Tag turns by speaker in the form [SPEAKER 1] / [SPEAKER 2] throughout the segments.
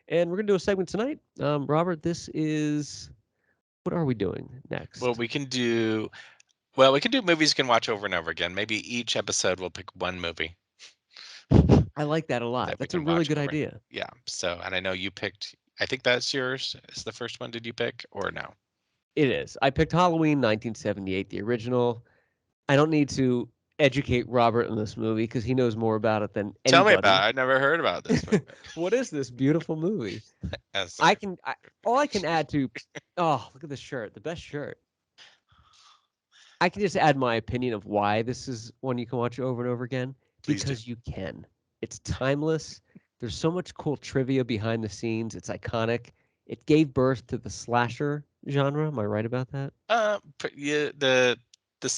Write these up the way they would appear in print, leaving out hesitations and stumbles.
[SPEAKER 1] And we're going to do a segment tonight. Robert, what are we doing
[SPEAKER 2] Well,
[SPEAKER 1] next?
[SPEAKER 2] we can do movies you can watch over and over again. Maybe each episode we'll pick one movie
[SPEAKER 1] I like that a lot.
[SPEAKER 2] that we
[SPEAKER 1] That's a
[SPEAKER 2] can
[SPEAKER 1] really
[SPEAKER 2] watch
[SPEAKER 1] good
[SPEAKER 2] over.
[SPEAKER 1] idea.
[SPEAKER 2] Yeah. So, and I know you picked. I think that's yours. Is the first one? Did you pick or no?
[SPEAKER 1] It is. I picked Halloween 1978, the original. I don't need to educate Robert in this movie because he knows more about it than
[SPEAKER 2] Tell me about
[SPEAKER 1] anybody.
[SPEAKER 2] it. I never heard about this movie.
[SPEAKER 1] What is this beautiful movie? I
[SPEAKER 2] Sorry.
[SPEAKER 1] can, I, all I can add to, oh, look at this shirt, the best shirt. I can just add my opinion of why this is one you can watch over and over again
[SPEAKER 2] Please do.
[SPEAKER 1] because you can. It's timeless. There's so much cool trivia behind the scenes. It's iconic. It gave birth to the slasher genre. Am I right about that?
[SPEAKER 2] Yeah,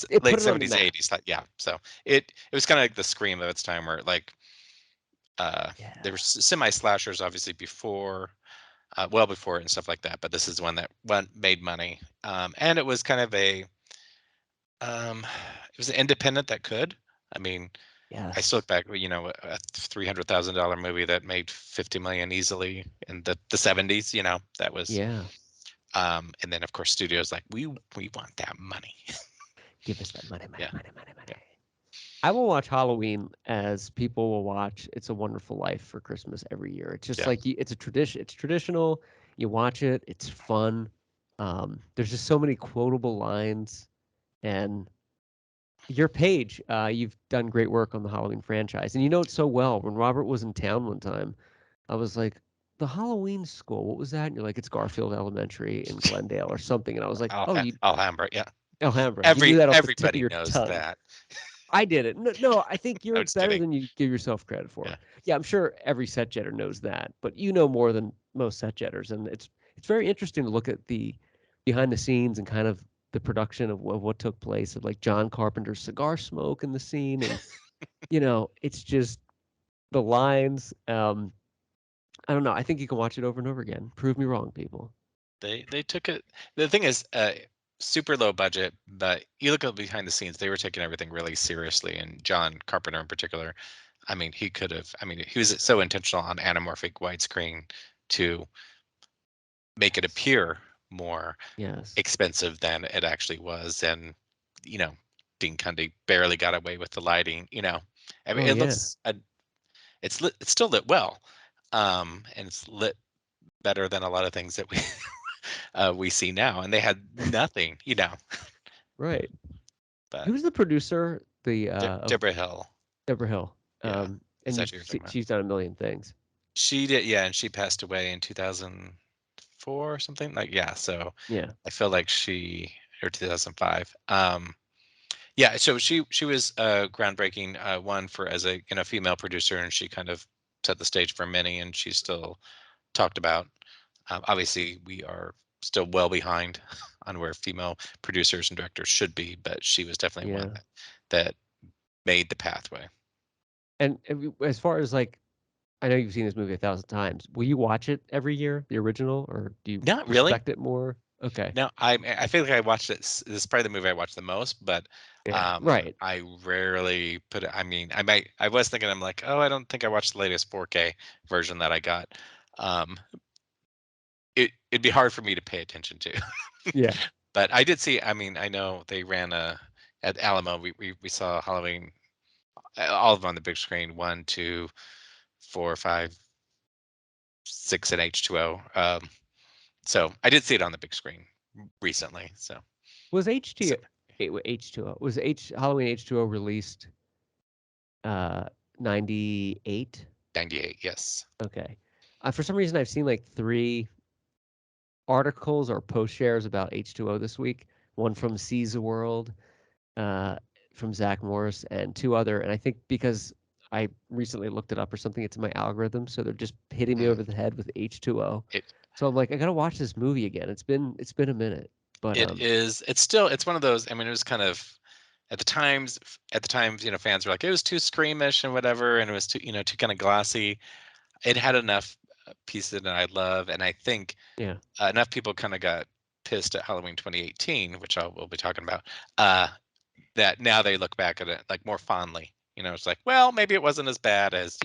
[SPEAKER 1] It
[SPEAKER 2] late
[SPEAKER 1] put it on the
[SPEAKER 2] '70s,
[SPEAKER 1] map.
[SPEAKER 2] '80s. Yeah. So it was kind of like the scream of its time, where like there were
[SPEAKER 1] Yeah.
[SPEAKER 2] semi slashers obviously before, well before it and stuff like that. But this is one that made money, and it was kind of it was an independent that could. I mean, I still
[SPEAKER 1] Yes.
[SPEAKER 2] look back, a $300,000 movie that made 50 million easily in the '70s. That was,
[SPEAKER 1] Yeah.
[SPEAKER 2] and then of course studios like we want that money.
[SPEAKER 1] Give us that money, money,
[SPEAKER 2] Yeah,
[SPEAKER 1] money, money, money.
[SPEAKER 2] yeah,
[SPEAKER 1] I will watch Halloween as people will watch It's a Wonderful Life for Christmas every year. It's just
[SPEAKER 2] yeah.
[SPEAKER 1] like it's a tradition. It's traditional. You watch it. It's fun. There's just so many quotable lines, and your page. You've done great work on the Halloween franchise, and you know it so well. When Robert was in town one time, I was like, "The Halloween school. What was that?" And you're like, "It's Garfield Elementary in Glendale or something." And I was like, "Oh, you
[SPEAKER 2] Alhambra, yeah.
[SPEAKER 1] Alhambra. You knew that off the tip of
[SPEAKER 2] Everybody
[SPEAKER 1] your
[SPEAKER 2] knows
[SPEAKER 1] tongue."
[SPEAKER 2] that.
[SPEAKER 1] I did it. No, no, I think you're
[SPEAKER 2] I'm just
[SPEAKER 1] better
[SPEAKER 2] kidding.
[SPEAKER 1] than you give yourself credit
[SPEAKER 2] Yeah,
[SPEAKER 1] for. Yeah, I'm sure every set jetter knows that, but you know more than most set jetters, and it's very interesting to look at the behind the scenes and kind of the production of what took place of like John Carpenter's cigar smoke in the scene, and it's just the lines. I don't know. I think you can watch it over and over again. Prove me wrong, people.
[SPEAKER 2] they took it. The thing is, super low budget, but you look at behind the scenes, they were taking everything really seriously, and John Carpenter in particular. I mean, he could have. I mean, he was so intentional on anamorphic widescreen to make it
[SPEAKER 1] Yes.
[SPEAKER 2] appear more
[SPEAKER 1] Yes.
[SPEAKER 2] expensive than it actually was, and you know, Dean Cundy barely got away with the lighting. I mean,
[SPEAKER 1] Oh
[SPEAKER 2] it
[SPEAKER 1] yeah.
[SPEAKER 2] looks it's lit, it's still lit well, and it's lit better than a lot of things that we see now, and they had nothing,
[SPEAKER 1] Right.
[SPEAKER 2] but
[SPEAKER 1] Who's the producer? The of
[SPEAKER 2] Deborah Hill,
[SPEAKER 1] Deborah Hill.
[SPEAKER 2] yeah, is
[SPEAKER 1] And
[SPEAKER 2] that who you're talking about?
[SPEAKER 1] she's done a million things.
[SPEAKER 2] She did, yeah, and she passed away in 2004 or something, like, yeah. So
[SPEAKER 1] Yeah.
[SPEAKER 2] I feel like she, or 2005. Yeah, so she was groundbreaking, one for as a female producer, and she kind of set the stage for many, and she's still talked about. Obviously, we are still well behind on where female producers and directors should be, but she was definitely one
[SPEAKER 1] Yeah.
[SPEAKER 2] that made the pathway.
[SPEAKER 1] And as far as like, I know you've seen this movie a thousand times. Will you watch it every year, the original, or do you
[SPEAKER 2] Not really.
[SPEAKER 1] respect it more? Okay.
[SPEAKER 2] No, I feel like I watched it. This is probably the movie I watched the most, but
[SPEAKER 1] Yeah. Right.
[SPEAKER 2] I rarely put it. I mean, I might. I was thinking, I'm like, oh, I don't think I watched the latest 4K version that I got. Um, it'd be hard for me to pay attention to.
[SPEAKER 1] Yeah.
[SPEAKER 2] But I did see. I mean, I know they ran a at Alamo. We saw Halloween, all of them on the big screen. 1, 2, 4, 5, 6, and H2O. So I did see it on the big screen recently. So,
[SPEAKER 1] Was
[SPEAKER 2] so
[SPEAKER 1] H2O was H Halloween H2O released 98?
[SPEAKER 2] 98. Yes.
[SPEAKER 1] Okay. For some reason I've seen like 3 articles or post shares about H2O this week. One from Seize the World, uh, from Zach Morris, and 2 other. And I think because I recently looked it up or something, it's in my algorithm, so they're just hitting me
[SPEAKER 2] Mm.
[SPEAKER 1] over the head with H2O.
[SPEAKER 2] It
[SPEAKER 1] So I'm like, I gotta watch this movie again. It's been a minute, but
[SPEAKER 2] it is. It's still. It's one of those. I mean, it was kind of at the times, fans were like, it was too screamish and whatever, and it was too kind of glossy. It had enough pieces that I love, and I think
[SPEAKER 1] yeah,
[SPEAKER 2] enough people kind of got pissed at Halloween 2018, which we'll be talking about. Uh, that now they look back at it like more fondly. It's like, well, maybe it wasn't as bad as.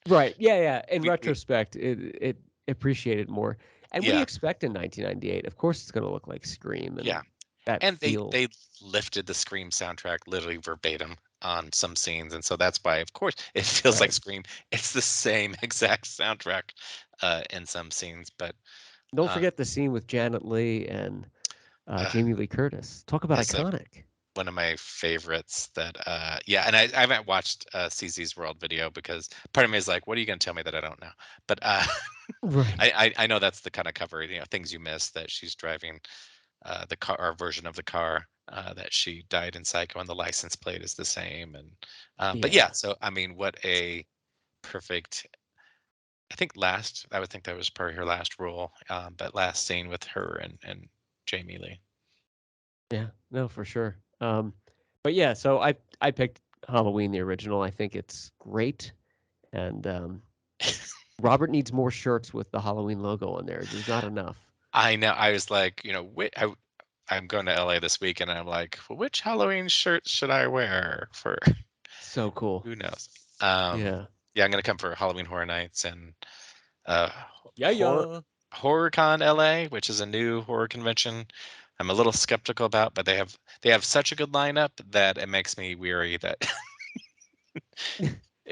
[SPEAKER 1] Right. Yeah, yeah. In
[SPEAKER 2] We
[SPEAKER 1] retrospect, it appreciated more. And what do you
[SPEAKER 2] yeah,
[SPEAKER 1] expect in 1998? Of course, it's going to look like Scream and
[SPEAKER 2] yeah.
[SPEAKER 1] that
[SPEAKER 2] And
[SPEAKER 1] feel.
[SPEAKER 2] they lifted the Scream soundtrack literally verbatim on some scenes, and so that's why, of course, it feels like
[SPEAKER 1] Right.
[SPEAKER 2] Scream. It's the same exact soundtrack in some scenes, but
[SPEAKER 1] Don't
[SPEAKER 2] uh,
[SPEAKER 1] forget the scene with Janet Leigh and
[SPEAKER 2] uh,
[SPEAKER 1] Jamie Lee Curtis. Talk about
[SPEAKER 2] that's
[SPEAKER 1] iconic.
[SPEAKER 2] one of my favorites. That yeah, and I haven't watched CZ's World video because part of me is like, what are you going to tell me that I don't know? But
[SPEAKER 1] Right.
[SPEAKER 2] I know that's the kind of cover, things you miss, that she's driving the car, or version of the car that she died in Psycho, and the license plate is the same. And but yeah,
[SPEAKER 1] Yeah.
[SPEAKER 2] so I mean, what a perfect. I think last. I would think that was probably her last role, but last scene with her and Jamie Lee.
[SPEAKER 1] Yeah. No, for sure. But yeah, so I picked Halloween the original. I think it's great, and Robert needs more shirts with the Halloween logo on there. There's not enough.
[SPEAKER 2] I know. I was like, I'm going to LA this week, and I'm like, well, which Halloween shirt should I wear for?
[SPEAKER 1] So cool.
[SPEAKER 2] Who knows? Um,
[SPEAKER 1] Yeah.
[SPEAKER 2] yeah, I'm gonna come for Halloween Horror Nights and uh,
[SPEAKER 1] Yeah,
[SPEAKER 2] horror
[SPEAKER 1] yeah.
[SPEAKER 2] HorrorCon LA, which is a new horror convention. I'm a little skeptical about, but they have such a good lineup that it makes me weary that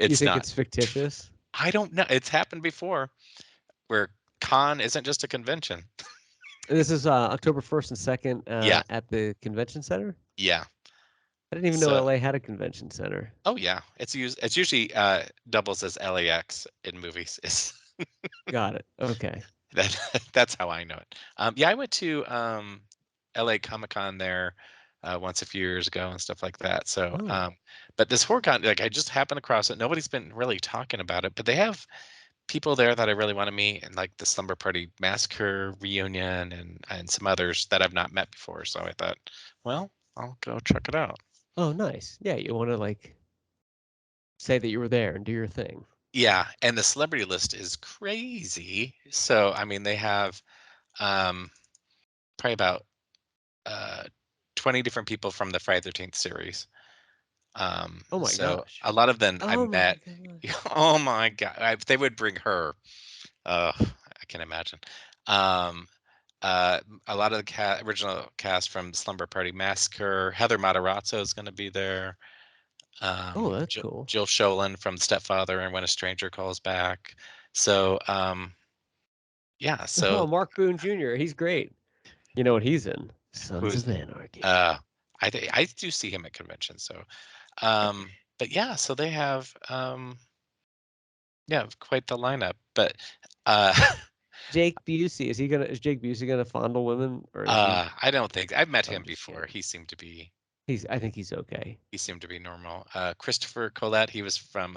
[SPEAKER 1] You
[SPEAKER 2] it's
[SPEAKER 1] think
[SPEAKER 2] not.
[SPEAKER 1] it's fictitious?
[SPEAKER 2] I don't know. It's happened before where con isn't just a convention.
[SPEAKER 1] This is October 1st and 2nd
[SPEAKER 2] Yeah,
[SPEAKER 1] at the convention center.
[SPEAKER 2] yeah.
[SPEAKER 1] I didn't even know
[SPEAKER 2] So,
[SPEAKER 1] LA had a convention center.
[SPEAKER 2] oh yeah, it's usually doubles as LAX in movies. Is
[SPEAKER 1] Got it. Okay.
[SPEAKER 2] that that's how I know it. Yeah, I went to LA Comic Con there once a few years ago and stuff like that. So,
[SPEAKER 1] Oh,
[SPEAKER 2] but this HorrorCon, like I just happened across it. Nobody's been really talking about it, but they have people there that I really want to meet, and like the Slumber Party Massacre reunion and some others that I've not met before. So I thought, well, I'll go check it out.
[SPEAKER 1] oh, nice. Yeah, you want to like say that you were there and do your thing.
[SPEAKER 2] Yeah, and the celebrity list is crazy. So I mean, they have um, probably about uh, 20 different people from the Friday 13th series.
[SPEAKER 1] Oh my
[SPEAKER 2] So
[SPEAKER 1] gosh.
[SPEAKER 2] a lot of them I
[SPEAKER 1] Oh my
[SPEAKER 2] met.
[SPEAKER 1] gosh.
[SPEAKER 2] Oh my God, if they would bring her. I can imagine. Um, uh, a lot of the original cast from Slumber Party Massacre. Heather Matarazzo is going to be there.
[SPEAKER 1] Oh, that's cool.
[SPEAKER 2] Jill Sholin from Stepfather and When a Stranger Calls Back. So yeah,
[SPEAKER 1] Oh,
[SPEAKER 2] so
[SPEAKER 1] Mark Boone Jr. He's great. You know what he's in?
[SPEAKER 2] who
[SPEAKER 1] Sons
[SPEAKER 2] is
[SPEAKER 1] of Anarchy.
[SPEAKER 2] uh I do see him at conventions. So but yeah, so they have yeah, quite the lineup. But uh
[SPEAKER 1] Jake Busey, is Jake Busey gonna fondle women or is he
[SPEAKER 2] I don't think I've met
[SPEAKER 1] I'm
[SPEAKER 2] him
[SPEAKER 1] just
[SPEAKER 2] before.
[SPEAKER 1] kidding. I think he's okay.
[SPEAKER 2] He seemed to be normal. Christopher Colette, he was from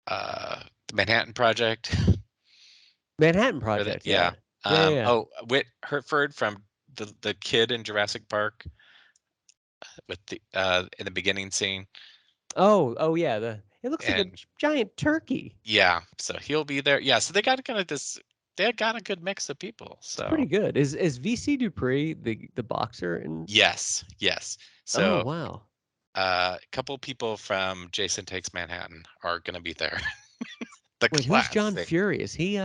[SPEAKER 2] the Manhattan Project.
[SPEAKER 1] Manhattan
[SPEAKER 2] Or the,
[SPEAKER 1] Project,
[SPEAKER 2] yeah.
[SPEAKER 1] yeah. Yeah, yeah, yeah.
[SPEAKER 2] Oh, Whit Hertford from the kid in Jurassic Park with the in the beginning scene.
[SPEAKER 1] Oh, oh yeah, the it looks like a
[SPEAKER 2] And
[SPEAKER 1] giant turkey.
[SPEAKER 2] yeah, so he'll be there. Yeah, so they got kind of this. They got a good mix of people.
[SPEAKER 1] It's
[SPEAKER 2] So
[SPEAKER 1] pretty good. Is VC Dupree the boxer in
[SPEAKER 2] yes, yes.
[SPEAKER 1] Oh,
[SPEAKER 2] So
[SPEAKER 1] wow.
[SPEAKER 2] a couple people from Jason Takes Manhattan are going to be there. The
[SPEAKER 1] Wait, who's John
[SPEAKER 2] classic.
[SPEAKER 1] Fury? Is he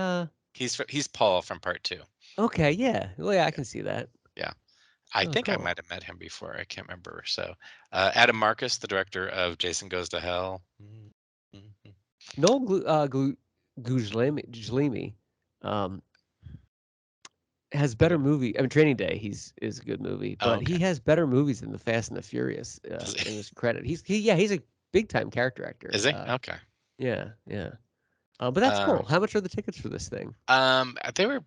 [SPEAKER 2] He's Paul from Part Two.
[SPEAKER 1] okay, yeah. Well, yeah, I
[SPEAKER 2] Yeah,
[SPEAKER 1] can see that.
[SPEAKER 2] yeah. I
[SPEAKER 1] Oh,
[SPEAKER 2] think I
[SPEAKER 1] cool.
[SPEAKER 2] might have met him before. I can't remember. So Adam Marcus, the director of Jason Goes to Hell. Mhm.
[SPEAKER 1] Noel Gujlemi, um, has
[SPEAKER 2] I
[SPEAKER 1] better
[SPEAKER 2] don't.
[SPEAKER 1] movie. I mean, Training Day. He's a good movie,
[SPEAKER 2] Oh,
[SPEAKER 1] but
[SPEAKER 2] okay.
[SPEAKER 1] he has better movies than The Fast and the Furious
[SPEAKER 2] Does
[SPEAKER 1] in
[SPEAKER 2] he?
[SPEAKER 1] his credit. Yeah, he's a big time character actor.
[SPEAKER 2] Is he? Okay.
[SPEAKER 1] Yeah, yeah. But that's
[SPEAKER 2] Um,
[SPEAKER 1] cool. How much are the tickets for this thing?
[SPEAKER 2] they were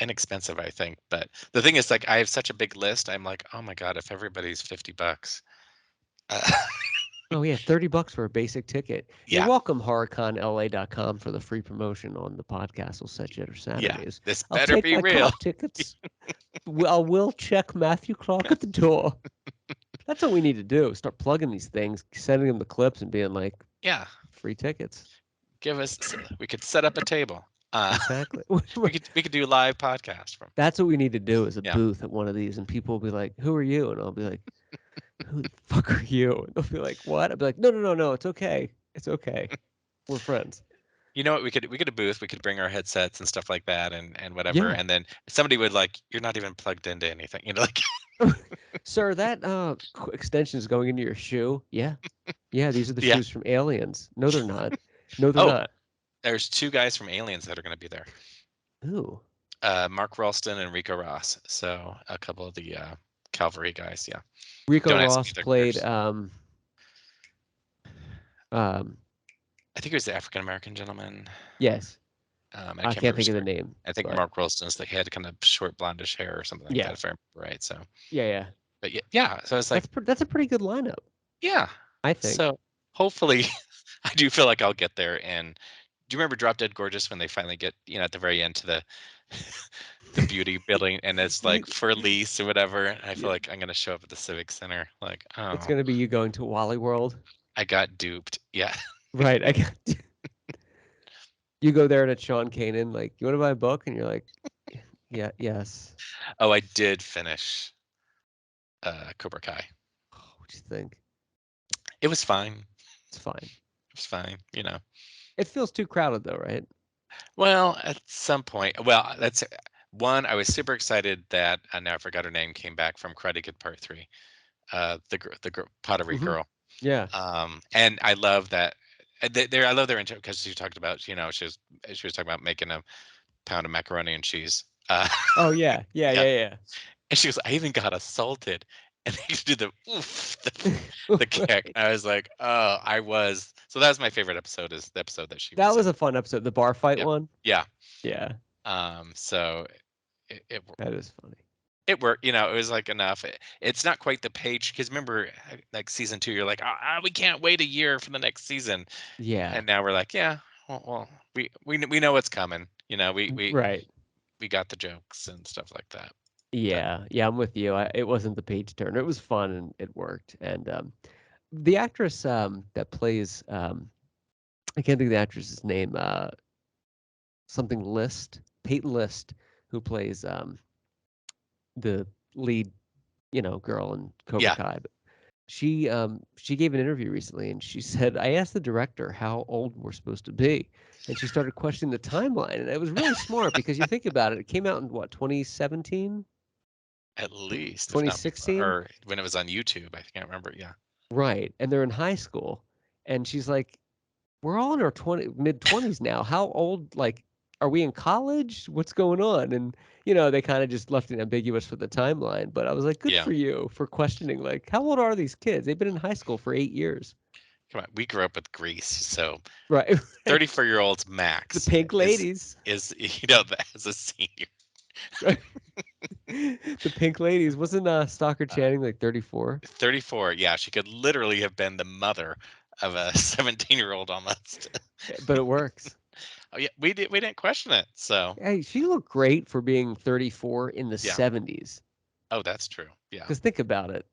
[SPEAKER 2] inexpensive, I think. But the thing is, like, I have such a big list. I'm like, oh my god, if everybody's $50, uh,
[SPEAKER 1] Oh yeah, $30 for a basic ticket. You're
[SPEAKER 2] yeah,
[SPEAKER 1] welcome, horrorconla.com for the free promotion on the Podcastle Set
[SPEAKER 2] yeah,
[SPEAKER 1] Saturdays.
[SPEAKER 2] this
[SPEAKER 1] I'll
[SPEAKER 2] better
[SPEAKER 1] take
[SPEAKER 2] be
[SPEAKER 1] my
[SPEAKER 2] real.
[SPEAKER 1] car tickets. I will check Matthew Clark at the door. That's what we need to do. Start plugging these things, sending them the clips, and being like,
[SPEAKER 2] Yeah,
[SPEAKER 1] free tickets.
[SPEAKER 2] give us. We could set up a table.
[SPEAKER 1] Exactly.
[SPEAKER 2] We could do live podcast from.
[SPEAKER 1] That's what we need to do is a
[SPEAKER 2] Yeah,
[SPEAKER 1] booth at one of these, and people will be like, "Who are you?" And I'll be like, "Who the fuck are you?" And they'll be like, "What?" I'll be like, "No, no, no, no. It's okay. It's okay." We're friends.
[SPEAKER 2] You know what? We could a booth. We could bring our headsets and stuff like that, and whatever.
[SPEAKER 1] Yeah.
[SPEAKER 2] And then somebody would like, you're not even plugged into anything. Like
[SPEAKER 1] Sir, that extension is going into your shoe. Yeah. Yeah, these are the
[SPEAKER 2] yeah.
[SPEAKER 1] shoes from Aliens. No, they're not. No, they're
[SPEAKER 2] Oh,
[SPEAKER 1] not.
[SPEAKER 2] there's two guys from Aliens that are going to be there.
[SPEAKER 1] Ooh.
[SPEAKER 2] Mark Ralston and Rico Ross. So a couple of the Calvary guys. Yeah.
[SPEAKER 1] Rico
[SPEAKER 2] Don't ask me
[SPEAKER 1] Ross
[SPEAKER 2] their
[SPEAKER 1] played
[SPEAKER 2] careers.
[SPEAKER 1] um
[SPEAKER 2] I think it was the African American gentleman.
[SPEAKER 1] yes.
[SPEAKER 2] I
[SPEAKER 1] I
[SPEAKER 2] can't
[SPEAKER 1] can't
[SPEAKER 2] remember
[SPEAKER 1] think
[SPEAKER 2] his
[SPEAKER 1] of the
[SPEAKER 2] name.
[SPEAKER 1] name,
[SPEAKER 2] I think
[SPEAKER 1] but
[SPEAKER 2] Mark Ralston's like, he had kind of short blondish hair or something like that,
[SPEAKER 1] yeah.
[SPEAKER 2] if I remember right. So,
[SPEAKER 1] Yeah, yeah.
[SPEAKER 2] but yeah, yeah. So it's like,
[SPEAKER 1] That's a pretty good lineup,
[SPEAKER 2] yeah.
[SPEAKER 1] I think.
[SPEAKER 2] So hopefully, I do feel like I'll get there. And do you remember Drop Dead Gorgeous when they finally get, at the very end to the the beauty building and it's
[SPEAKER 1] You
[SPEAKER 2] like for lease or whatever? And I
[SPEAKER 1] yeah,
[SPEAKER 2] feel like I'm gonna show up at the Civic Center. Like,
[SPEAKER 1] it's
[SPEAKER 2] oh,
[SPEAKER 1] gonna be you going to Wally World.
[SPEAKER 2] I got duped. Yeah.
[SPEAKER 1] Right. I got you go there and it's Sean Kanan, like, you wanna buy a book? And you're like, yeah, yes.
[SPEAKER 2] Oh, I did finish Cobra Kai.
[SPEAKER 1] Oh, what'd you think?
[SPEAKER 2] It was fine.
[SPEAKER 1] It's fine.
[SPEAKER 2] It was fine.
[SPEAKER 1] It feels too crowded though, right?
[SPEAKER 2] Well, at some point, well, that's one. I was super excited that now I forgot her name came back from Karate Kid Part 3. The pottery
[SPEAKER 1] Mhm.
[SPEAKER 2] girl.
[SPEAKER 1] Yeah.
[SPEAKER 2] And I love that. I love their intro because she talked about, she was talking about making a pound of macaroni and cheese.
[SPEAKER 1] Oh, yeah. Yeah,
[SPEAKER 2] Yeah,
[SPEAKER 1] yeah,
[SPEAKER 2] and she goes, I even got assaulted, and they do the oof,
[SPEAKER 1] yeah.
[SPEAKER 2] the kick.
[SPEAKER 1] Right.
[SPEAKER 2] I was like, oh, I was. So that was my favorite episode. Is the episode that she
[SPEAKER 1] That
[SPEAKER 2] was in.
[SPEAKER 1] was a fun episode, the bar fight
[SPEAKER 2] Yep.
[SPEAKER 1] one.
[SPEAKER 2] Yeah.
[SPEAKER 1] Yeah,
[SPEAKER 2] So it
[SPEAKER 1] that is funny.
[SPEAKER 2] it worked. It was like enough. It's not quite the page because remember, like season 2, you're like, we can't wait a year for the next season,
[SPEAKER 1] Yeah.
[SPEAKER 2] and now we're like, yeah, well, we know what's coming.
[SPEAKER 1] Right.
[SPEAKER 2] We got the jokes and stuff like that. But
[SPEAKER 1] Yeah. Yeah, I'm with you. It wasn't the page turner. It was fun and it worked. And the actress that plays I can't think of the actress's name, something List, Peyton List, who plays the lead, girl in Cobra
[SPEAKER 2] yeah,
[SPEAKER 1] Kai. But she gave an interview recently and she said, I asked the director how old we're supposed to be. And she started questioning the timeline. And it was really smart because you think about it, it came out in what, 2017?
[SPEAKER 2] at least if not before,
[SPEAKER 1] 2016?
[SPEAKER 2] or when it was on YouTube. I can't remember. Yeah.
[SPEAKER 1] Right. And they're in high school. And she's like, we're all in our mid 20s now. How old, like, are we in college? What's going on? And, they kind of just left it ambiguous for the timeline. But I was like, good
[SPEAKER 2] Yeah.
[SPEAKER 1] for you for questioning, like, how old are these kids? They've been in high school for 8 years.
[SPEAKER 2] Come on, we grew up with Grease, so
[SPEAKER 1] Right.
[SPEAKER 2] 34-year-olds
[SPEAKER 1] The
[SPEAKER 2] max
[SPEAKER 1] pink
[SPEAKER 2] is
[SPEAKER 1] ladies.
[SPEAKER 2] is as a senior.
[SPEAKER 1] Right. The pink ladies. Wasn't Stalker
[SPEAKER 2] Uh,
[SPEAKER 1] Channing like 34?
[SPEAKER 2] 34, yeah, she could literally have been the mother of a 17-year-old almost.
[SPEAKER 1] But it works.
[SPEAKER 2] Oh yeah, we didn't question it. So
[SPEAKER 1] Hey, she looked great for being 34 in the
[SPEAKER 2] yeah.
[SPEAKER 1] 70s.
[SPEAKER 2] Oh, that's true. Yeah.
[SPEAKER 1] Because think about it.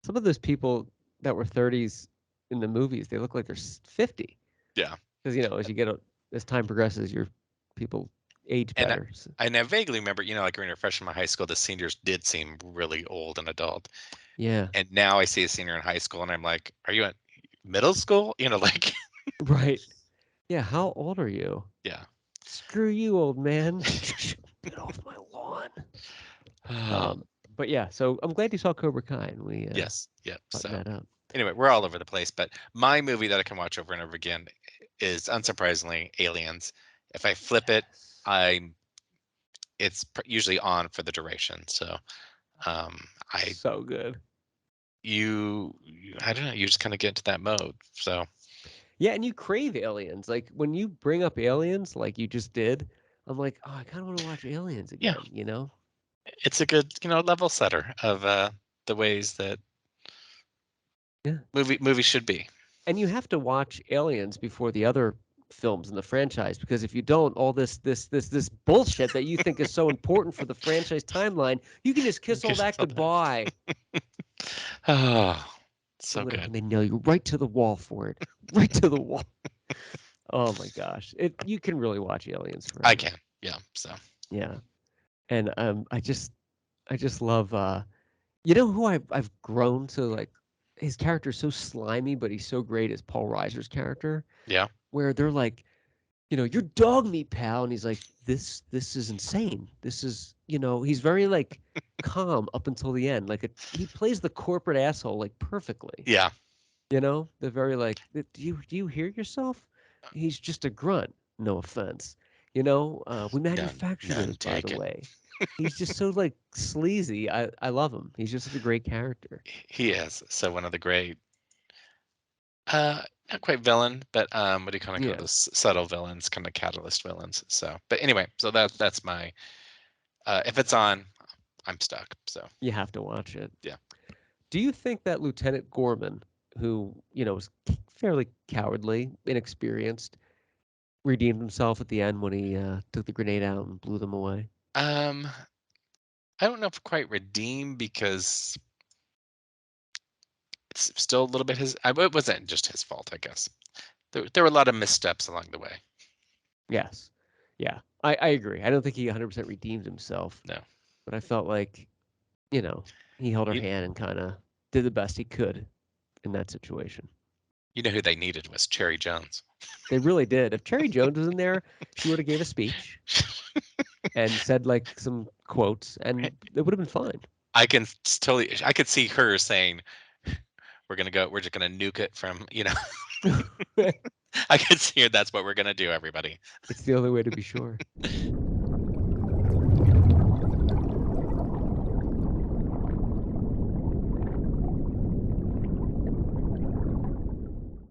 [SPEAKER 1] Some of those people that were 30s in the movies, they look like they're 50.
[SPEAKER 2] Yeah.
[SPEAKER 1] Because, as time progresses, your people age
[SPEAKER 2] And
[SPEAKER 1] better. So,
[SPEAKER 2] I now vaguely remember, like when you're a freshman in high school, the seniors did seem really old and adult.
[SPEAKER 1] yeah.
[SPEAKER 2] And now I see a senior in high school and I'm like, are you in middle school? Like
[SPEAKER 1] Right. Yeah. How old are you?
[SPEAKER 2] yeah.
[SPEAKER 1] Screw you, old man. Get off my lawn. Um, but yeah, so I'm glad you saw Cobra Kai and we
[SPEAKER 2] Yes. Yep.
[SPEAKER 1] buttoned
[SPEAKER 2] So
[SPEAKER 1] that up.
[SPEAKER 2] anyway, we're all over the place, but my movie that I can watch over and over again is unsurprisingly Aliens. If I flip it,
[SPEAKER 1] Yes.
[SPEAKER 2] it's usually on for the duration. So I
[SPEAKER 1] So good.
[SPEAKER 2] I don't know, you just kind of get into that mode. So
[SPEAKER 1] Yeah, and you crave aliens. Like when you bring up aliens, like you just did, I'm like, oh, I kind of want to watch aliens
[SPEAKER 2] yeah,
[SPEAKER 1] again.
[SPEAKER 2] it's a good level setter of the ways that
[SPEAKER 1] Yeah.
[SPEAKER 2] movies should be.
[SPEAKER 1] And you have to watch aliens before the other films in the franchise because if you don't, all this bullshit that you think is so important for the franchise timeline, you can just kiss all that goodbye.
[SPEAKER 2] Oh, so
[SPEAKER 1] Look at
[SPEAKER 2] good.
[SPEAKER 1] them, they nail you right to the wall for it. Right to the wall. Oh my gosh. You can really watch aliens
[SPEAKER 2] I
[SPEAKER 1] forever.
[SPEAKER 2] can. Yeah. So
[SPEAKER 1] Yeah. And I just love who I've grown to like his character is so slimy, but he's so great as Paul Reiser's character,
[SPEAKER 2] Yeah.
[SPEAKER 1] where they're like, you're dog meat, pal, and he's like, this is insane. This is, he's very like calm up until the end. Like he plays the corporate asshole like perfectly.
[SPEAKER 2] Yeah.
[SPEAKER 1] They're very like, do you hear yourself? He's just a grunt. No offense. We
[SPEAKER 2] None.
[SPEAKER 1] manufacture
[SPEAKER 2] None
[SPEAKER 1] those, by the
[SPEAKER 2] taken.
[SPEAKER 1] way. He's just so like sleazy. I love him. He's just such a great character.
[SPEAKER 2] He is. So one of the great, not quite villain, but what do you kind of call
[SPEAKER 1] Yeah,
[SPEAKER 2] those subtle villains, kind of catalyst villains. So, but anyway, so that's my. If it's on, I'm stuck. So
[SPEAKER 1] you have to watch it.
[SPEAKER 2] yeah.
[SPEAKER 1] Do you think that Lieutenant Gorman, who was fairly cowardly, inexperienced, redeemed himself at the end when he took the grenade out and blew them away?
[SPEAKER 2] Um, I don't know if quite redeem because it's still a little bit his. It wasn't just his fault, I guess. There were a lot of missteps along the way.
[SPEAKER 1] Yes. Yeah, I agree. I don't think he 100% redeemed himself,
[SPEAKER 2] No,
[SPEAKER 1] but I felt like, you know, he held her
[SPEAKER 2] you,
[SPEAKER 1] hand and kind of did the best he could in that situation.
[SPEAKER 2] you know who they needed was Cherry Jones.
[SPEAKER 1] They really did. If Cherry Jones was in there, she would have gave a speech and said like some quotes, and it would have been fine.
[SPEAKER 2] I could see her saying, we're just gonna nuke it from, I could see her. That's what we're gonna do, everybody.
[SPEAKER 1] It's the only way to be sure.